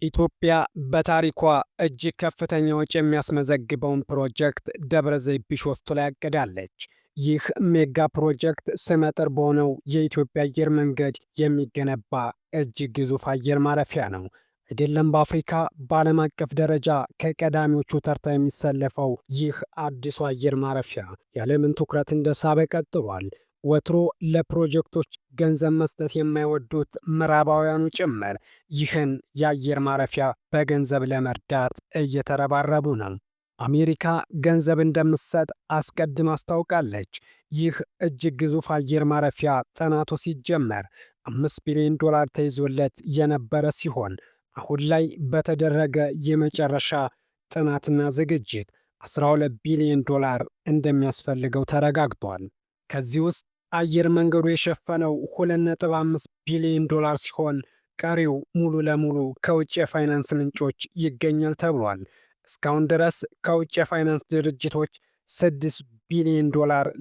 ኢትዮጵያ በታሪኳ እጅግ ከፍተኛ ወጪ የሚያስመዘግበውን ፕሮጀክት ደብረ ዘይት ቢሾፍቱ ላይ አቅዳለች። ይህ ሜጋ ፕሮጀክት ስመጥር በሆነው የኢትዮጵያ አየር መንገድ የሚገነባ እጅግ ግዙፍ አየር ማረፊያ ነው። አይደለም በአፍሪካ በዓለም አቀፍ ደረጃ ከቀዳሚዎቹ ተርታ የሚሰለፈው ይህ አዲሱ አየር ማረፊያ የዓለምን ትኩረት እንደሳበ ቀጥሏል። ወትሮ ለፕሮጀክቶች ገንዘብ መስጠት የማይወዱት ምዕራባውያኑ ጭምር ይህን የአየር ማረፊያ በገንዘብ ለመርዳት እየተረባረቡ ነው። አሜሪካ ገንዘብ እንደምትሰጥ አስቀድማ አስታውቃለች። ይህ እጅግ ግዙፍ አየር ማረፊያ ጥናቱ ሲጀመር $5 ቢሊዮን ተይዞለት የነበረ ሲሆን አሁን ላይ በተደረገ የመጨረሻ ጥናትና ዝግጅት $12 ቢሊዮን እንደሚያስፈልገው ተረጋግጧል። ከዚህ ውስጥ አየር መንገዱ የሸፈነው $2.5 ቢሊዮን ሲሆን ቀሪው ሙሉ ለሙሉ ከውጭ የፋይናንስ ምንጮች ይገኛል ተብሏል። እስካሁን ድረስ ከውጭ የፋይናንስ ድርጅቶች $6 ቢሊዮን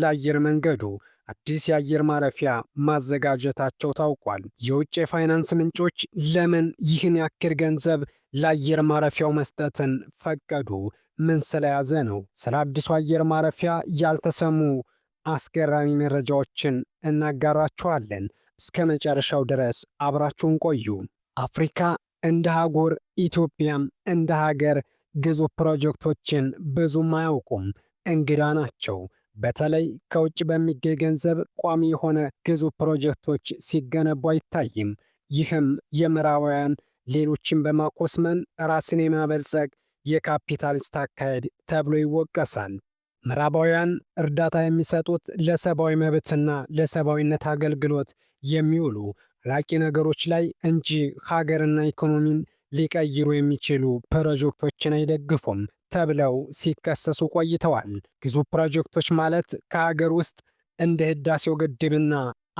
ለአየር መንገዱ አዲስ የአየር ማረፊያ ማዘጋጀታቸው ታውቋል። የውጭ የፋይናንስ ምንጮች ለምን ይህን ያክል ገንዘብ ለአየር ማረፊያው መስጠትን ፈቀዱ? ምን ስለያዘ ነው? ስለ አዲሱ አየር ማረፊያ ያልተሰሙ አስገራሚ መረጃዎችን እናጋራችኋለን። እስከ መጨረሻው ድረስ አብራችሁን ቆዩ። አፍሪካ እንደ አህጉር፣ ኢትዮጵያም እንደ ሀገር ግዙፍ ፕሮጀክቶችን ብዙም አያውቁም፣ እንግዳ ናቸው። በተለይ ከውጭ በሚገኝ ገንዘብ ቋሚ የሆነ ግዙፍ ፕሮጀክቶች ሲገነቡ አይታይም። ይህም የምዕራባውያን ሌሎችን በማቆስመን ራስን የማበልጸግ የካፒታሊስት አካሄድ ተብሎ ይወቀሳል። ምዕራባውያን እርዳታ የሚሰጡት ለሰብአዊ መብትና ለሰብአዊነት አገልግሎት የሚውሉ ላቂ ነገሮች ላይ እንጂ ሀገርና ኢኮኖሚን ሊቀይሩ የሚችሉ ፕሮጀክቶችን አይደግፉም ተብለው ሲከሰሱ ቆይተዋል። ግዙፍ ፕሮጀክቶች ማለት ከሀገር ውስጥ እንደ ህዳሴው ግድብና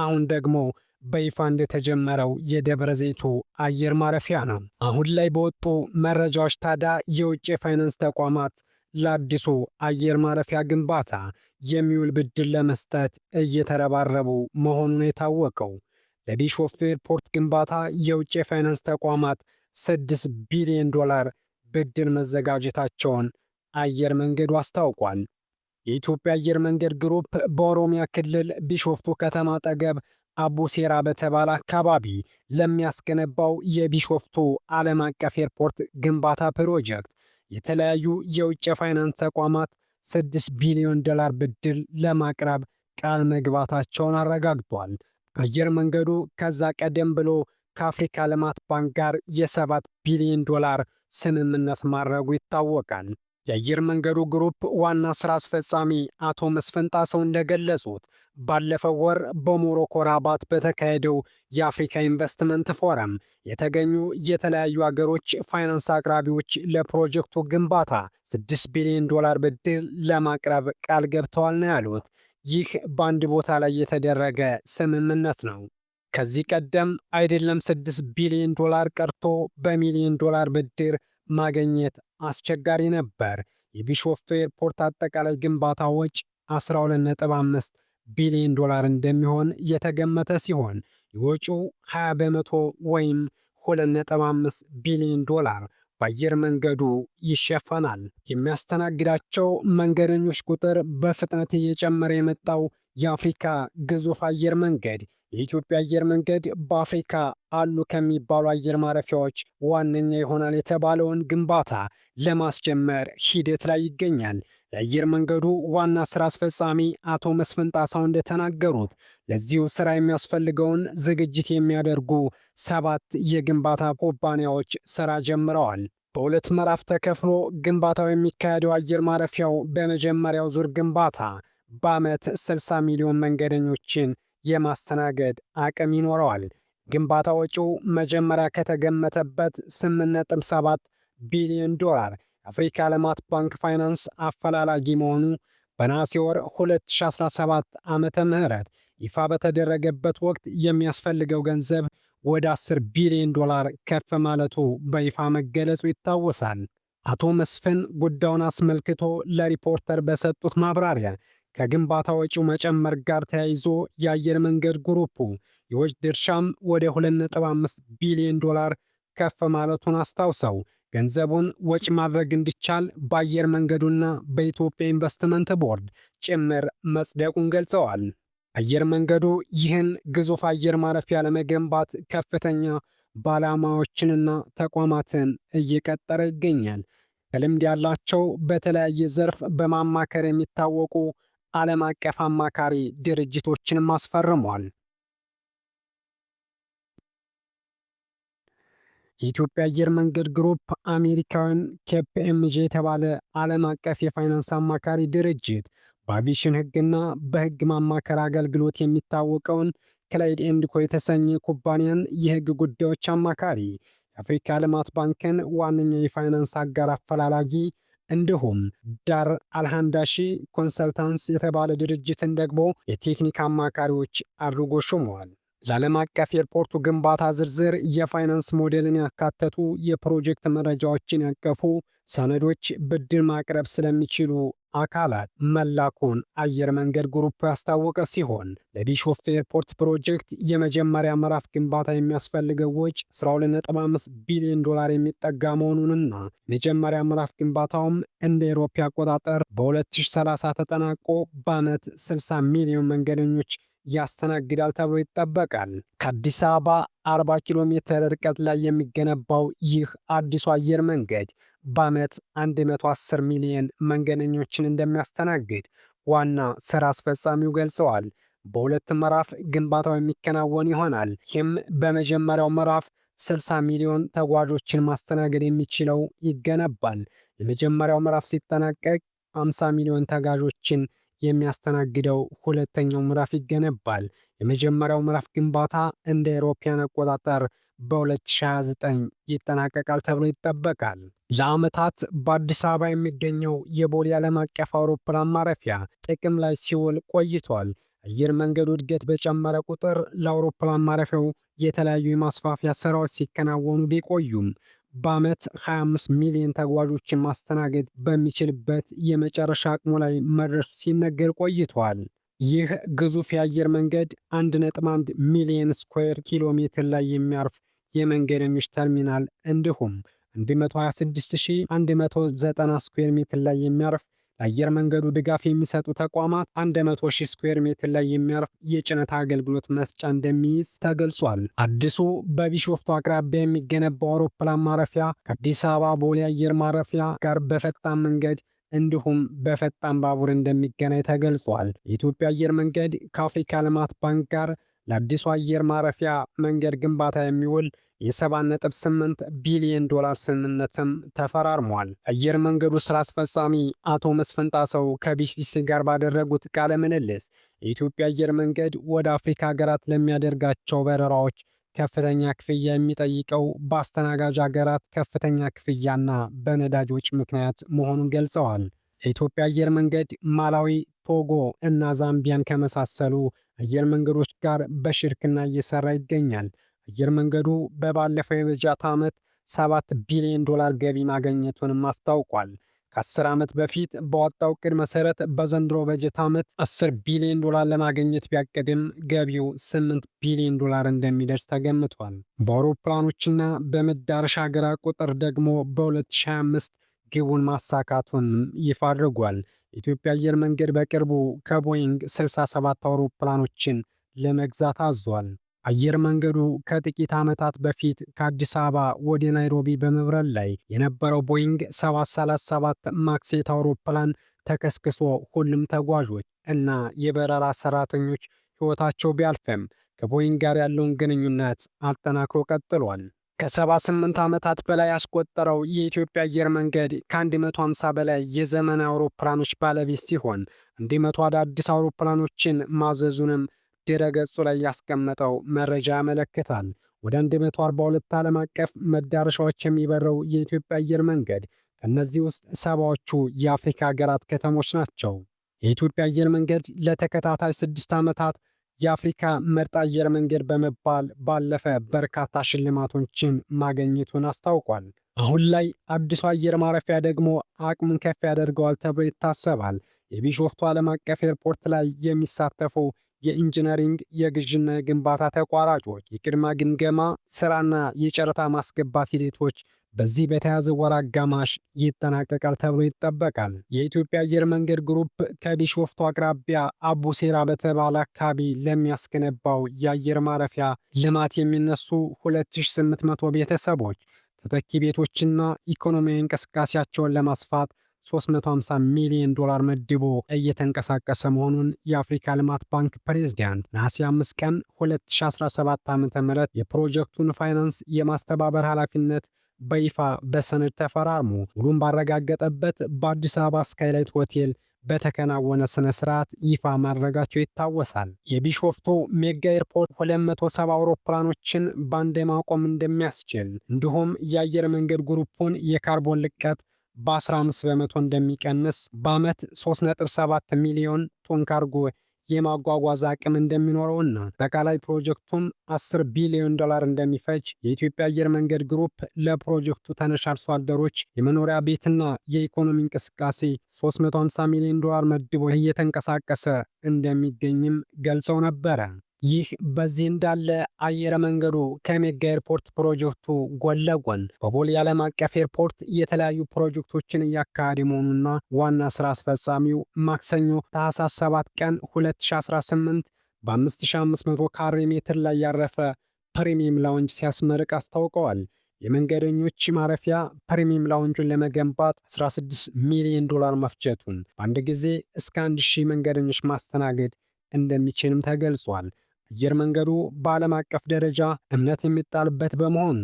አሁን ደግሞ በይፋ እንደተጀመረው የደብረ ዘይቱ አየር ማረፊያ ነው። አሁን ላይ በወጡ መረጃዎች ታዲያ የውጭ የፋይናንስ ተቋማት ለአዲሱ አየር ማረፊያ ግንባታ የሚውል ብድር ለመስጠት እየተረባረቡ መሆኑን የታወቀው። ለቢሾፍቱ ኤርፖርት ግንባታ የውጭ የፋይናንስ ተቋማት $6 ቢሊዮን ብድር መዘጋጀታቸውን አየር መንገዱ አስታውቋል። የኢትዮጵያ አየር መንገድ ግሩፕ በኦሮሚያ ክልል ቢሾፍቱ ከተማ አጠገብ አቡሴራ በተባለ አካባቢ ለሚያስገነባው የቢሾፍቱ ዓለም አቀፍ ኤርፖርት ግንባታ ፕሮጀክት የተለያዩ የውጭ የፋይናንስ ተቋማት $6 ቢሊዮን ብድር ለማቅረብ ቃል መግባታቸውን አረጋግጧል። አየር መንገዱ ከዛ ቀደም ብሎ ከአፍሪካ ልማት ባንክ ጋር የ$7 ቢሊዮን ስምምነት ማድረጉ ይታወቃል። የአየር መንገዱ ግሩፕ ዋና ሥራ አስፈጻሚ አቶ መስፍን ጣሰው እንደገለጹት ባለፈው ወር በሞሮኮ ራባት በተካሄደው የአፍሪካ ኢንቨስትመንት ፎረም የተገኙ የተለያዩ አገሮች ፋይናንስ አቅራቢዎች ለፕሮጀክቱ ግንባታ $6 ቢሊዮን ብድር ለማቅረብ ቃል ገብተዋል ነው ያሉት። ይህ በአንድ ቦታ ላይ የተደረገ ስምምነት ነው። ከዚህ ቀደም አይደለም $6 ቢሊዮን ቀርቶ በሚሊዮን ዶላር ብድር ማግኘት አስቸጋሪ ነበር። የቢሾፍቱ ኤርፖርት አጠቃላይ ግንባታ ወጪ $12.5 ቢሊዮን እንደሚሆን የተገመተ ሲሆን የወጪው 20 በመቶ ወይም $2.5 ቢሊዮን በአየር መንገዱ ይሸፈናል። የሚያስተናግዳቸው መንገደኞች ቁጥር በፍጥነት እየጨመረ የመጣው የአፍሪካ ግዙፍ አየር መንገድ የኢትዮጵያ አየር መንገድ በአፍሪካ አሉ ከሚባሉ አየር ማረፊያዎች ዋነኛ ይሆናል የተባለውን ግንባታ ለማስጀመር ሂደት ላይ ይገኛል። የአየር መንገዱ ዋና ስራ አስፈጻሚ አቶ መስፍን ጣሳው እንደተናገሩት ለዚሁ ስራ የሚያስፈልገውን ዝግጅት የሚያደርጉ 7 የግንባታ ኩባንያዎች ስራ ጀምረዋል። በሁለት ምዕራፍ ተከፍሎ ግንባታው የሚካሄደው አየር ማረፊያው በመጀመሪያው ዙር ግንባታ በዓመት 60 ሚሊዮን መንገደኞችን የማስተናገድ አቅም ይኖረዋል። ግንባታ ወጪው መጀመሪያ ከተገመተበት $8.7 ቢሊዮን የአፍሪካ ልማት ባንክ ፋይናንስ አፈላላጊ መሆኑ በነሐሴ ወር 2017 ዓመተ ምህረት ይፋ በተደረገበት ወቅት የሚያስፈልገው ገንዘብ ወደ $10 ቢሊዮን ከፍ ማለቱ በይፋ መገለጹ ይታወሳል። አቶ መስፍን ጉዳዩን አስመልክቶ ለሪፖርተር በሰጡት ማብራሪያ ከግንባታ ወጪው መጨመር ጋር ተያይዞ የአየር መንገድ ግሩፑ የወጭ ድርሻም ወደ $2.5 ቢሊዮን ከፍ ማለቱን አስታውሰው ገንዘቡን ወጪ ማድረግ እንዲቻል በአየር መንገዱና በኢትዮጵያ ኢንቨስትመንት ቦርድ ጭምር መጽደቁን ገልጸዋል። አየር መንገዱ ይህን ግዙፍ አየር ማረፊያ ለመገንባት ከፍተኛ ባለሙያዎችንና ተቋማትን እየቀጠረ ይገኛል። ከልምድ ያላቸው በተለያየ ዘርፍ በማማከር የሚታወቁ ዓለም አቀፍ አማካሪ ድርጅቶችንም አስፈርሟል። የኢትዮጵያ አየር መንገድ ግሩፕ አሜሪካውያን ኬፒኤምጂ የተባለ ዓለም አቀፍ የፋይናንስ አማካሪ ድርጅት በአቪዬሽን ሕግና በሕግ ማማከር አገልግሎት የሚታወቀውን ክላይድ ኤንድ ኮ የተሰኘ ኩባንያን የሕግ ጉዳዮች አማካሪ፣ የአፍሪካ ልማት ባንክን ዋነኛ የፋይናንስ አጋር አፈላላጊ እንዲሁም ዳር አልሃንዳሺ ኮንሰልታንስ የተባለ ድርጅትን ደግሞ የቴክኒክ አማካሪዎች አድርጎ ሾመዋል። ለዓለም አቀፍ ኤርፖርቱ ግንባታ ዝርዝር የፋይናንስ ሞዴልን ያካተቱ የፕሮጀክት መረጃዎችን ያቀፉ ሰነዶች ብድር ማቅረብ ስለሚችሉ አካላት መላኩን አየር መንገድ ግሩፕ ያስታወቀ ሲሆን ለቢሾፍቱ ኤርፖርት ፕሮጀክት የመጀመሪያ ምዕራፍ ግንባታ የሚያስፈልገው ወጪ 12.5 ቢሊዮን ዶላር የሚጠጋ መሆኑንና የመጀመሪያ ምዕራፍ ግንባታውም እንደ አውሮፓ አቆጣጠር በ2030 ተጠናቆ በዓመት 60 ሚሊዮን መንገደኞች ያስተናግዳል ተብሎ ይጠበቃል። ከአዲስ አበባ 40 ኪሎ ሜትር ርቀት ላይ የሚገነባው ይህ አዲሱ አየር መንገድ በዓመት 110 ሚሊዮን መንገደኞችን እንደሚያስተናግድ ዋና ስራ አስፈጻሚው ገልጸዋል። በሁለት ምዕራፍ ግንባታው የሚከናወን ይሆናል። ይህም በመጀመሪያው ምዕራፍ 60 ሚሊዮን ተጓዦችን ማስተናገድ የሚችለው ይገነባል። የመጀመሪያው ምዕራፍ ሲጠናቀቅ 50 ሚሊዮን ተጓዦችን የሚያስተናግደው ሁለተኛው ምዕራፍ ይገነባል። የመጀመሪያው ምዕራፍ ግንባታ እንደ አውሮፓውያን አቆጣጠር በ2029 ይጠናቀቃል ተብሎ ይጠበቃል። ለዓመታት በአዲስ አበባ የሚገኘው የቦሌ ዓለም አቀፍ አውሮፕላን ማረፊያ ጥቅም ላይ ሲውል ቆይቷል። አየር መንገዱ እድገት በጨመረ ቁጥር ለአውሮፕላን ማረፊያው የተለያዩ የማስፋፊያ ስራዎች ሲከናወኑ ቢቆዩም በዓመት 25 ሚሊዮን ተጓዦችን ማስተናገድ በሚችልበት የመጨረሻ አቅሙ ላይ መድረሱ ሲነገር ቆይቷል። ይህ ግዙፍ የአየር መንገድ 1.1 ሚሊዮን ስኩዌር ኪሎ ሜትር ላይ የሚያርፍ የመንገደኞች ተርሚናል እንዲሁም 126190 ስኩዌር ሜትር ላይ የሚያርፍ ለአየር መንገዱ ድጋፍ የሚሰጡ ተቋማት 100,000 ስኩዌር ሜትር ላይ የሚያርፍ የጭነት አገልግሎት መስጫ እንደሚይዝ ተገልጿል። አዲሱ በቢሾፍቱ አቅራቢያ የሚገነባው አውሮፕላን ማረፊያ ከአዲስ አበባ ቦሌ አየር ማረፊያ ጋር በፈጣን መንገድ እንዲሁም በፈጣን ባቡር እንደሚገናኝ ተገልጿል። የኢትዮጵያ አየር መንገድ ከአፍሪካ ልማት ባንክ ጋር ለአዲሱ አየር ማረፊያ መንገድ ግንባታ የሚውል የ7.8 ቢሊዮን ዶላር ስምምነትም ተፈራርሟል። አየር መንገዱ ስራ አስፈጻሚ አቶ መስፍን ጣሰው ከቢቢሲ ጋር ባደረጉት ቃለ ምልልስ የኢትዮጵያ አየር መንገድ ወደ አፍሪካ ሀገራት ለሚያደርጋቸው በረራዎች ከፍተኛ ክፍያ የሚጠይቀው በአስተናጋጅ ሀገራት ከፍተኛ ክፍያና በነዳጅ ወጪ ምክንያት መሆኑን ገልጸዋል። የኢትዮጵያ አየር መንገድ ማላዊ፣ ቶጎ እና ዛምቢያን ከመሳሰሉ አየር መንገዶች ጋር በሽርክና እየሰራ ይገኛል። አየር መንገዱ በባለፈው የበጀት ዓመት 7 ቢሊዮን ዶላር ገቢ ማግኘቱንም አስታውቋል። ከ10 ዓመት በፊት በወጣው ዕቅድ መሰረት በዘንድሮ በጀት ዓመት 10 ቢሊዮን ዶላር ለማግኘት ቢያቅድም ገቢው 8 ቢሊዮን ዶላር እንደሚደርስ ተገምቷል። በአውሮፕላኖችና በመዳረሻ ሀገራት ቁጥር ደግሞ በ2025 ግቡን ማሳካቱን ይፋ አድርጓል። የኢትዮጵያ አየር መንገድ በቅርቡ ከቦይንግ 67 አውሮፕላኖችን ለመግዛት አዟል። አየር መንገዱ ከጥቂት ዓመታት በፊት ከአዲስ አበባ ወደ ናይሮቢ በመብረር ላይ የነበረው ቦይንግ 737 ማክስ8 አውሮፕላን ተከስክሶ ሁሉም ተጓዦች እና የበረራ ሰራተኞች ሕይወታቸው ቢያልፍም ከቦይንግ ጋር ያለውን ግንኙነት አጠናክሮ ቀጥሏል። ከ78 ዓመታት በላይ ያስቆጠረው የኢትዮጵያ አየር መንገድ ከ150 በላይ የዘመናዊ አውሮፕላኖች ባለቤት ሲሆን 100 አዳዲስ አውሮፕላኖችን ማዘዙንም ድረገጹ ላይ ያስቀመጠው መረጃ ያመለክታል። ወደ 142 ዓለም አቀፍ መዳረሻዎች የሚበረው የኢትዮጵያ አየር መንገድ ከእነዚህ ውስጥ 70ዎቹ የአፍሪካ ሀገራት ከተሞች ናቸው። የኢትዮጵያ አየር መንገድ ለተከታታይ 6 ዓመታት የአፍሪካ ምርጥ አየር መንገድ በመባል ባለፈ በርካታ ሽልማቶችን ማግኘቱን አስታውቋል። አሁን ላይ አዲሱ አየር ማረፊያ ደግሞ አቅሙን ከፍ ያደርገዋል ተብሎ ይታሰባል። የቢሾፍቱ ዓለም አቀፍ ኤርፖርት ላይ የሚሳተፉ የኢንጂነሪንግ፣ የግዥና የግንባታ ተቋራጮች፣ የቅድመ ግምገማ ስራና የጨረታ ማስገባት ሂደቶች በዚህ በተያዘ ወር አጋማሽ ይጠናቀቃል ተብሎ ይጠበቃል። የኢትዮጵያ አየር መንገድ ግሩፕ ከቢሾፍቱ አቅራቢያ አቡሴራ በተባለ አካባቢ ለሚያስገነባው የአየር ማረፊያ ልማት የሚነሱ 2800 ቤተሰቦች ተተኪ ቤቶችና ኢኮኖሚያዊ እንቅስቃሴያቸውን ለማስፋት $350 ሚሊዮን መድቦ እየተንቀሳቀሰ መሆኑን የአፍሪካ ልማት ባንክ ፕሬዝዳንት ነሐሴ 5 ቀን 2017 ዓ.ም የፕሮጀክቱን ፋይናንስ የማስተባበር ኃላፊነት በይፋ በሰነድ ተፈራርሞ ውሉን ባረጋገጠበት በአዲስ አበባ ስካይላይት ሆቴል በተከናወነ ስነ ስርዓት ይፋ ማድረጋቸው ይታወሳል። የቢሾፍቱ ሜጋ ኤርፖርት 270 አውሮፕላኖችን በአንዴ ማቆም እንደሚያስችል እንዲሁም የአየር መንገድ ግሩፑን የካርቦን ልቀት በ15 በመቶ እንደሚቀንስ በዓመት 3.7 ሚሊዮን ቶን ካርጎ የማጓጓዝ አቅም እንደሚኖረውና አጠቃላይ ፕሮጀክቱም $10 ቢሊዮን እንደሚፈጅ የኢትዮጵያ አየር መንገድ ግሩፕ ለፕሮጀክቱ ተነሽ አርሶ አደሮች የመኖሪያ ቤትና የኢኮኖሚ እንቅስቃሴ $350 ሚሊዮን መድቦ እየተንቀሳቀሰ እንደሚገኝም ገልጸው ነበረ። ይህ በዚህ እንዳለ አየር መንገዱ ከሜጋ ኤርፖርት ፕሮጀክቱ ጎን ለጎን በቦሌ ዓለም አቀፍ ኤርፖርት የተለያዩ ፕሮጀክቶችን እያካሄደ መሆኑና ዋና ስራ አስፈጻሚው ማክሰኞ ታህሳስ 7 ቀን 2018 በ5500 ካሬ ሜትር ላይ ያረፈ ፕሪሚየም ላውንጅ ሲያስመርቅ አስታውቀዋል። የመንገደኞች ማረፊያ ፕሪሚየም ላውንጁን ለመገንባት $16 ሚሊዮን መፍጀቱን በአንድ ጊዜ እስከ 1000 መንገደኞች ማስተናገድ እንደሚችልም ተገልጿል። አየር መንገዱ በዓለም አቀፍ ደረጃ እምነት የሚጣልበት በመሆኑ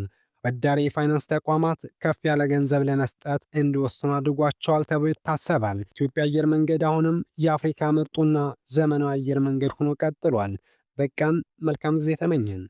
አበዳሪ የፋይናንስ ተቋማት ከፍ ያለ ገንዘብ ለመስጠት እንዲወስኑ አድርጓቸዋል ተብሎ ይታሰባል። ኢትዮጵያ አየር መንገድ አሁንም የአፍሪካ ምርጡና ዘመናዊ አየር መንገድ ሆኖ ቀጥሏል። በቃን። መልካም ጊዜ ተመኘን።